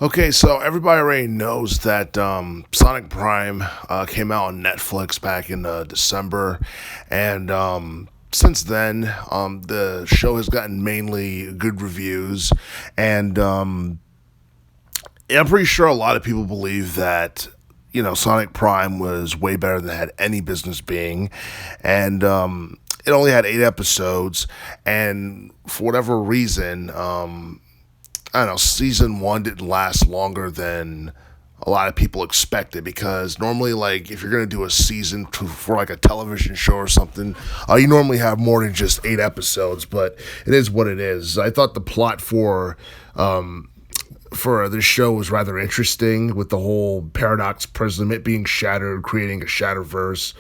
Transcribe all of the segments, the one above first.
Okay, so everybody already knows that Sonic Prime came out on Netflix back in December, and since then, the show has gotten mainly good reviews, and I'm pretty sure a lot of people believe that Sonic Prime was way better than it had any business being, and it only had 8 episodes, and for whatever reason, I don't know, season one didn't last longer than a lot of people expected because normally, like, if you're gonna do a season for like a television show or something, you normally have more than just 8 episodes. But it is what it is. I thought the plot for this show was rather interesting with the whole paradox prism, it being shattered, creating a shatterverse,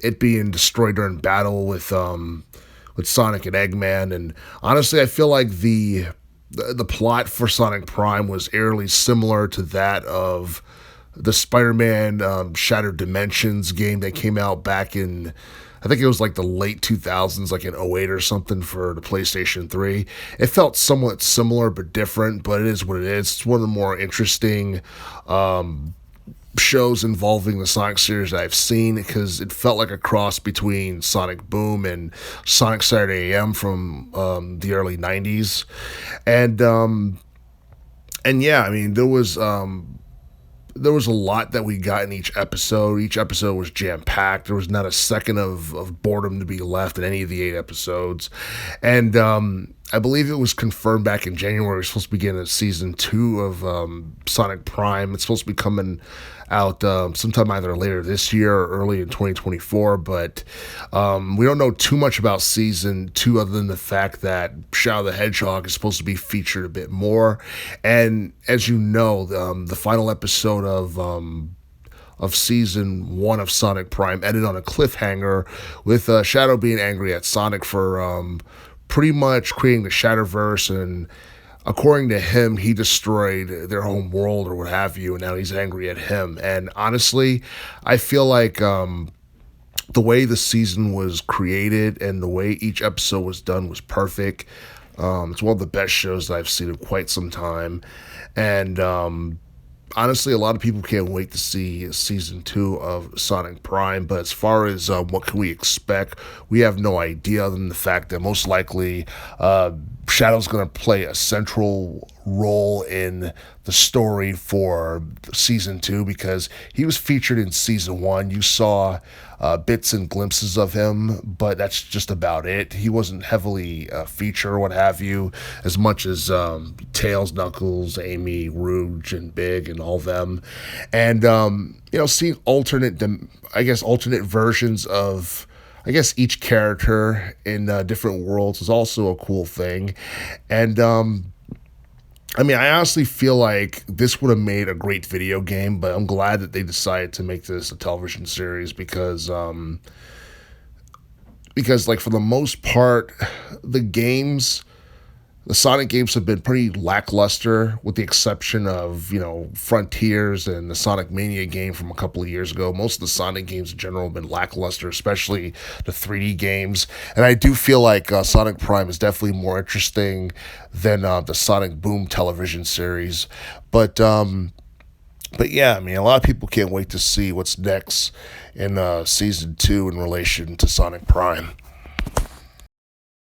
it being destroyed during battle with Sonic and Eggman, and honestly, I feel like the plot for Sonic Prime was eerily similar to that of the Spider-Man Shattered Dimensions game that came out back in, I think it was like the late 2000s, like in '08 or something for the PlayStation 3. It felt somewhat similar but different, but it is what it is. It's one of the more interesting shows involving the Sonic series that I've seen because it felt like a cross between Sonic Boom and Sonic Saturday AM from the early '90s, and yeah, I mean there was a lot that we got in each episode. Each episode was jam packed. There was not a second of boredom to be left in any of the 8 episodes, and I believe it was confirmed back in January. We're supposed to begin a season two of Sonic Prime. It's supposed to be coming out sometime either later this year or early in 2024. But we don't know too much about season two other than the fact that Shadow the Hedgehog is supposed to be featured a bit more. And as you know, the final episode of season one of Sonic Prime ended on a cliffhanger with Shadow being angry at Sonic for pretty much creating the Shatterverse, and according to him, he destroyed their home world or what have you, and now he's angry at him. And honestly, I feel like the way the season was created and the way each episode was done was perfect. It's one of the best shows that I've seen in quite some time, and honestly, a lot of people can't wait to see season two of Sonic Prime. But as far as what can we expect, we have no idea other than the fact that most likely Shadow's going to play a central role in the story for season two because he was featured in season one. You saw bits and glimpses of him, but that's just about it. He wasn't heavily featured or what have you, as much as Tails, Knuckles, Amy, Rouge, and Big, and all them. And seeing alternate versions of each character in different worlds is also a cool thing. And I honestly feel like this would have made a great video game, but I'm glad that they decided to make this a television series because like for the most part, the Sonic games have been pretty lackluster, with the exception of, Frontiers and the Sonic Mania game from a couple of years ago. Most of the Sonic games in general have been lackluster, especially the 3D games. And I do feel like Sonic Prime is definitely more interesting than the Sonic Boom television series. But yeah, a lot of people can't wait to see what's next in season two in relation to Sonic Prime.